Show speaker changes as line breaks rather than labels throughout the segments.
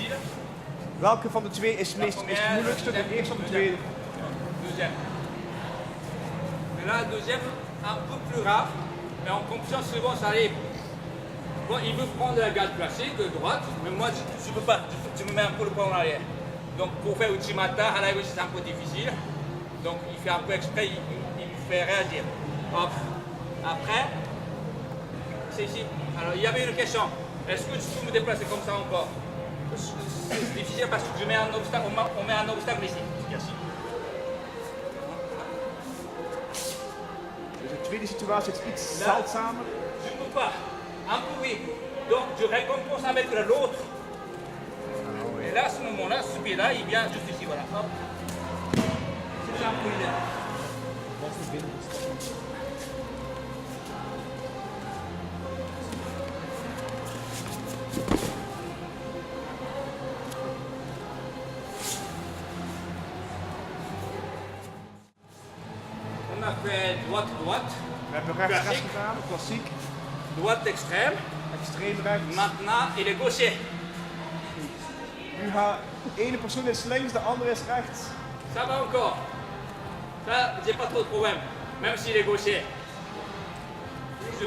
difficile.
Welke van de twee is het moeilijkste? De eerste of de tweede?
Deuxième. Mais là, deuxième, un peu plus rare. Mais en compétition, souvent, ça arrive. Bon, il veut prendre la garde classique, droite, mais moi, je ne peux pas. Tu me mets un peu le poing en arrière. Donc, pour faire Uchimata, à la gauche, c'est un peu difficile. Donc, il fait un peu exprès, il me fait réagir. Hop. Après, c'est ici. Alors, il y avait une question. Est-ce que tu peux me déplacer comme ça encore? C'est difficile parce que je mets un obstacle, on met un obstacle ici.
Dus de tweede situatie is iets zeldzamer.
Je ne peux pas. Un peu oui. Donc je récompense avec l'autre. Et là, à ce moment-là, ce pied-là, il vient juste ici, voilà. Hop. C'est un peu idéal. On a fait droite-droite.
We hebben rechts-rechts gedaan, klassiek.
Droite extrême.
Extreem rechts.
Maintenant, il est gaucher.
Nu gaat de ene persoon is links, de andere is rechts.
Ça va encore. Ça, j'ai pas trop de problème. Même s'il est gaucher. Je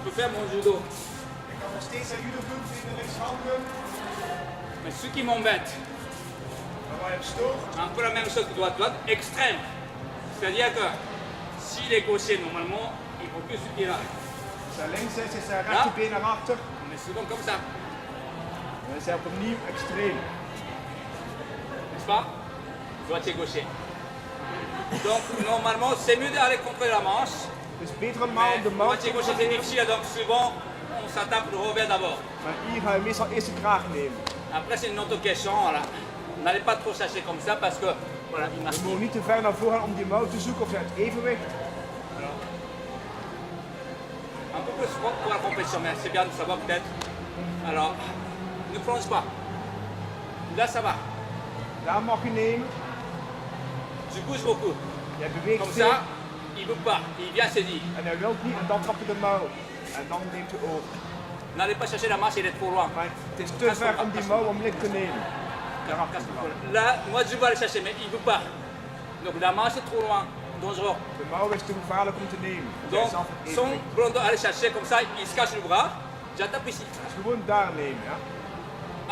peux faire mon judo.
Ik kan nog steeds aan judo doen tegen de linkshandige.
Mais ce qui m'embête,
Maar waar je op stoort,
un peu la même chose que droite-droite, extrême. C'est-à-dire que s'il est gaucher, normalement, il ne faut plus ce pied-là.
als hij links is zijn rechterbeen naar achter.
Mais souvent comme ça,
Dan is hij opnieuw extreem.
n'est-ce pas? Droitier gaucher. Donc normalement, c'est mieux d'aller contre la manche.
Het is beter om maar
Mais
op de mouw
droitier
te
gaucher, c'est
proberen.
difficile, donc souvent, on s'attaque le revers d'abord.
Maar hier ga je meestal eerst de kraag nemen.
Après, c'est une autre question. Voilà. N'allez pas trop chercher comme ça parce que voilà, il marche.
Je moet niet te ver naar voren gaan om die mouw te zoeken of je het evenwicht.
Un peu plus pour la compétition, mais c'est bien de savoir peut-être. Alors, ne plonge pas. Là, ça va.
Daar mag je nemen.
Je bouge beaucoup.
Jij beweegt
Comme
veel
ça, il ne veut pas. Il vient saisir.
en hij wil niet en dan trap je de mouw. En dan neemt je over.
N'allez pas chercher la marche, il est trop loin.
Maar het is te ver om die mouw omlicht te nemen. Daarachter te gaan.
Là, moi, je veux aller chercher, mais il ne veut pas. Donc la marche est trop loin, dangereux.
De mouw is te gevaarlijk om te nemen. Jij
Donc,
zelf het
sans
evenwicht.
vouloir aller chercher comme ça, il se cache le bras. J'attaque ici.
Dus gewoon daar nemen, ja.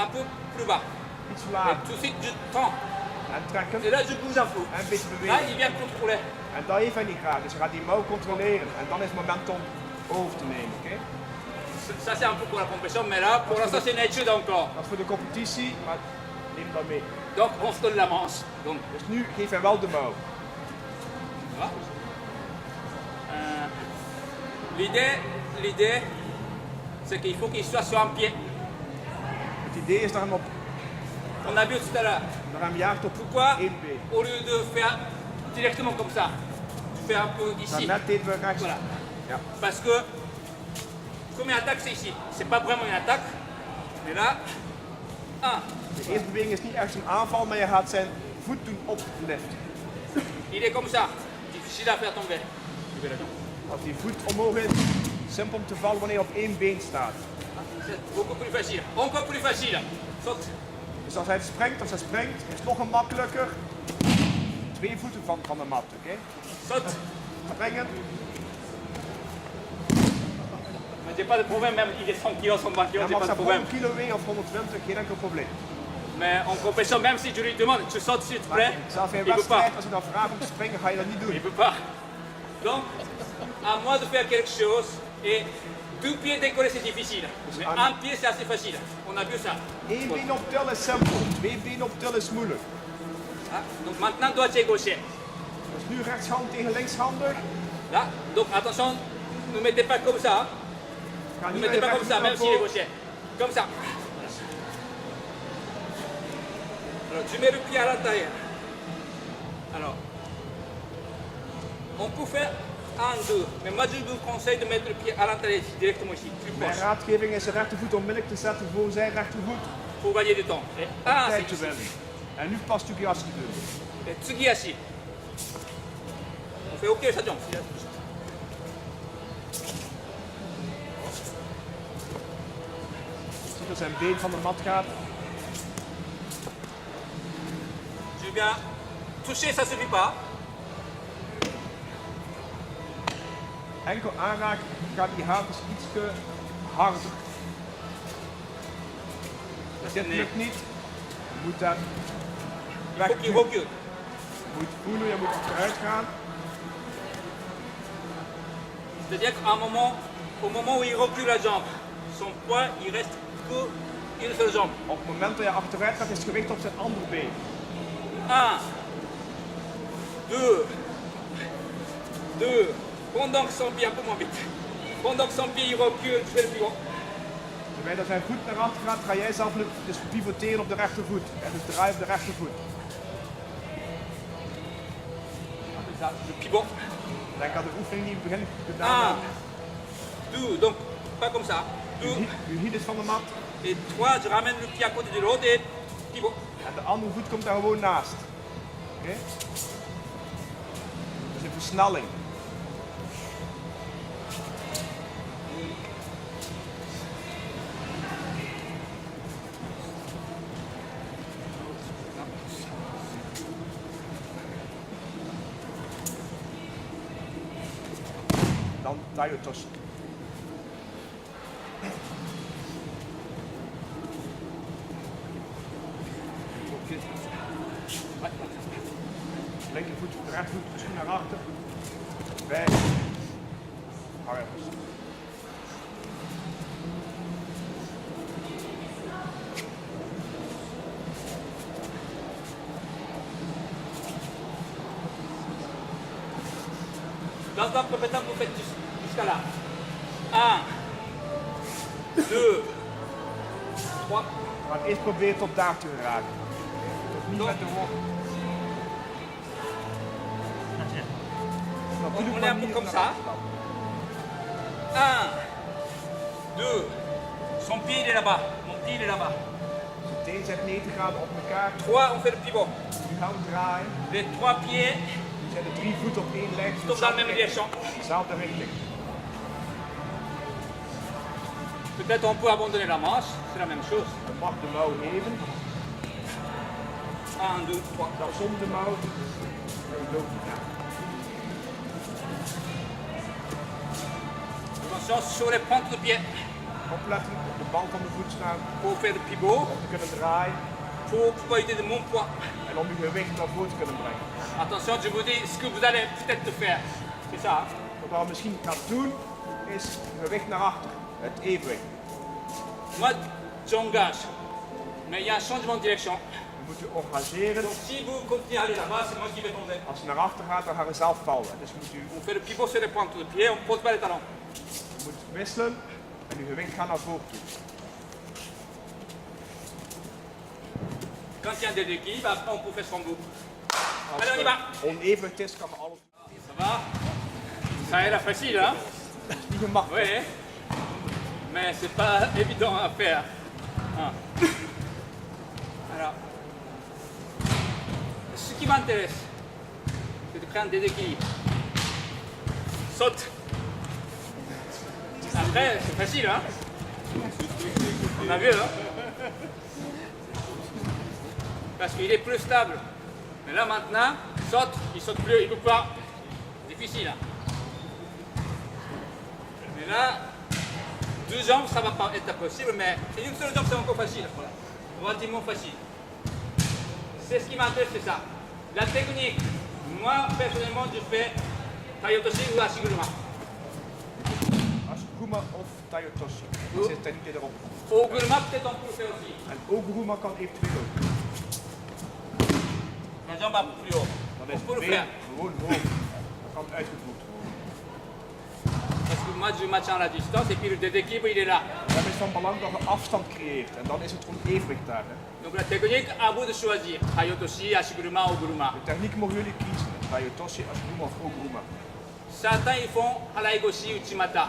Un peu plus bas.
Iets
Et
lager.
tout de suite, je tends.
En trekken.
Et là, je bouge un peu.
En een beetje
Là,
bewegen.
il vient contrôler.
En dat heeft hij niet graag. Dus hij gaat die mouw controleren. En dan is het moment om over te nemen, oké?
Ça, c'est un peu pour la compétition, mais là, pour l'instant, c'est une étude encore.
Dat is voor de competitie, maar neem dat mee.
Donc, on se donne la manche. Donc,
Dus nu geeft hij wel de mouw.
voilà. L'idée, c'est qu'il faut qu'il soit sur un pied.
Het idee is dat hem op
On a vu tout à l'heure.
dat hij hem jaagt op
Pourquoi,
één been.
au lieu de faire directement comme ça, tu fais un peu ici.
Daarnet deden we rechts.
Voilà.
Ja.
Parce que, comme une attaque, c'est ici. C'est pas vraiment une attaque. Mais là, un,
De eerste beweging is niet echt een aanval, maar je gaat zijn voet doen opliften.
il est comme ça. Difficile à faire tomber.
Als die voet omhoog is, simpel om te vallen wanneer je op één been staat.
C'est beaucoup plus facile. Encore plus facile. Saute.
Dus als hij springt, is het nog een makkelijker. 2 voeten van de mat, oké?
Saute.
Springen.
Mais j'ai pas de problème, même il est 100 kg, 120 kg,
Hij
j'ai
mag
pas de
zijn
problème.
100 kilo wegen of 120, geen enkel probleem.
Mais en compétition, même si je lui demande, tu sautes s'il te
Maar
plaît,
zelfs in een
il peut pas.
wedstrijd, als je dan vraagt om te springen, ga je dat niet
Il
doen.
peut pas. Donc, à moi de faire quelque chose, et 2 pieds décollés c'est difficile. Mais un pied c'est assez facile. On a vu ça.
Eén been op til is simpel, 2 benen op til is moeilijk.
Ah, donc maintenant droitier gaucher.
Dus nu rechtshand tegen linkshandig.
Là, donc attention, ne mettez pas comme ça. Hein.
Ga
Ne
niet
mettez
met
pas
je
comme ça, même
rechtervoet
s'il est
naar
gaucher. Comme ça. Alors, tu mets le pied à l'intérieur. Alors, on peut faire 1, 2. Mais moi, je vous conseille de mettre le pied à l'intérieur, directement ici, plus
Mijn
proche.
raadgeving is zijn rechtervoet onmiddellijk te zetten voor zijn rechtervoet.
Pour gagner du temps. Et 1,
Tijd
c'est
te
ici.
winnen. En nu past Tukiaski doen.
Et Tsugiyashi. On fait OK, ça jump.
Ziet er onder zijn been van de mat gaat.
Je viens toucher, ça suffit pas.
Enkel aanraken gaat die hakels iets harder. Dit lukt niet. Je moet daar weg.
Recule, recule.
Je moet voelen, je moet achteruit gaan.
C'est-à-dire qu'à un moment, au moment où il recule la jambe, son poids, il reste qu'une seule jambe.
Op het moment dat je achteruit gaat, is het gewicht op zijn andere been.
1, 2, 2. Pendant que son pied, un peu moins vite. Pendant que son pied, il recule, je fais le pivot.
Terwijl zijn voet naar achter gaat, ga jij zelf dus pivoteren op de rechtervoet. En dus draaien op de rechtervoet.
Le pivot.
Denk aan de oefening die we begin gedaan
1,
hebben.
2, donc pas comme ça. 2,
Je hiet is van de mat.
et 3, je ramène le pied à côté de l'autre et pivot.
En de andere voet komt daar gewoon naast. Oké? Dat is een versnelling. Dan Tayo Toshi. Linkervoet, rechtervoet, misschien naar achter. Bij. Hou even.
Dans un premier temps, vous faites jusqu'à là. 1, 2, 3.
We gaan eerst proberen tot daar te raken. Tot niet met de hoogte.
On est un peu comme ça. 1, 2. Son pied il est là-bas. Mon pied il est là-bas.
Zijn teen zet 90 graden op elkaar.
3, on fait le pivot.
Nu gaan we draaien.
Les 3 pieds
Nu zijn de 3 voeten op één lijn.
sont dans la même direction.
Dezelfde richting.
Peut-être on peut abandonner la manche, c'est la même chose.
Je mag de mouw geven.
1, 2, 3.
Dan zonder de mouw. Ja.
Attention sur les pointes de pied.
Opletten op de bal van de voet staan.
Pour faire le pivot,
Om te kunnen draaien.
pour pouvoir utiliser mon poids.
En om je gewicht naar voren te kunnen brengen.
Attention, je vous dis ce que vous allez peut-être faire. C'est ça. Hein?
Wat we misschien gaan doen, is gewicht naar achter. Het evenwicht.
Moi, j'engage. Mais il y a un changement de direction.
Je moet je engageren.
Donc si vous continuez à aller là-bas, c'est moi qui vais tomber.
Als je naar achter gaat, dan ga je zelf vallen. Dus moet u
On fait le pivot sur les pointes de pied, on ne pose pas les talons.
moet wisselen en je gewicht gaat naar voren toe.
Quand il y a un déséquilibre, après on peut faire son bout.
Als
Allez, on y va.
het onevenwicht is, kan je alles.
Ça va? Ça a l'air facile, hein?
Het is niet gemakkelijk.
Oui. Mais c'est pas évident à faire. Hein. Alors, ce qui m'intéresse, c'est de créer un déséquilibre. Saute. Après, c'est facile, hein? On a vu, hein? Parce qu'il est plus stable. Mais là maintenant, saute, il saute plus, il ne peut pas. Difficile, hein? Mais là, 2 jambes, ça va pas être possible, mais une seule jambe, c'est encore facile. Voilà. Relativement facile. C'est ce qui m'intéresse, c'est ça. La technique, moi, personnellement, je fais Tayotoshi ou Ashiguruma.
Ashiguruma of Tayotoshi. Die zit techniek erop.
Oguruma, peut-être on peut le faire aussi.
En Oguruma kan eventueel ook.
La jambe un peu plus haut.
Dan
On
is
peut
het
le
been
faire.
gewoon hoog. Dat kan uitgevoerd worden.
Parce que moi, je maintiens la distance et puis le déséquilibre, il est là.
Dan is van belang dat je afstand creëert. En dan is het gewoon evenwicht daar. Hè.
Donc la technique, à vous de choisir. Tayotoshi, Ashiguruma, Oguruma.
De techniek mogen jullie kiezen. Tayotoshi, Ashiguruma of Oguruma.
Certains, ils font Halaigoshi ou Chimata.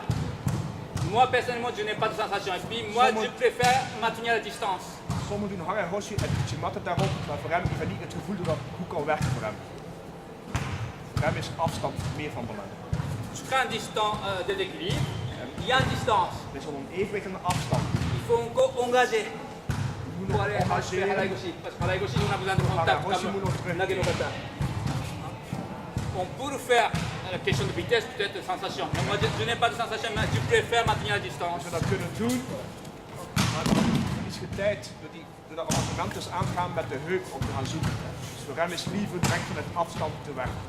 Moi, personnellement, je n'ai pas de sensation. Et puis, moi, je préfère maintenir la distance.
Sommigen doen Harahoshi en Uchimata daarop, maar voor hem heeft hij niet het gevoel dat het goed kan werken voor hem. Voor hem is afstand meer van belang.
Je crée un déséquilibre. Il y a une distance.
Er is al een evenwicht en een afstand.
Il faut encore engager.
Je moet
Pour
nog
aller faire
engageren.
Haragoshi. Parce que Haragoshi, on a besoin de contact.
Haragoshi
comme
moet nog terug.
Nage no kata. On pourrait faire la question de vitesse, peut-être de sensation. Mais moi, je n'ai pas de sensation, mais je préfère maintenir la distance.
Als we dat kunnen doen, maar dan verlies je tijd door de argumenten aan te gaan met de heup om te gaan zoeken. Dus voor hem is liever direct vanuit afstand te werken.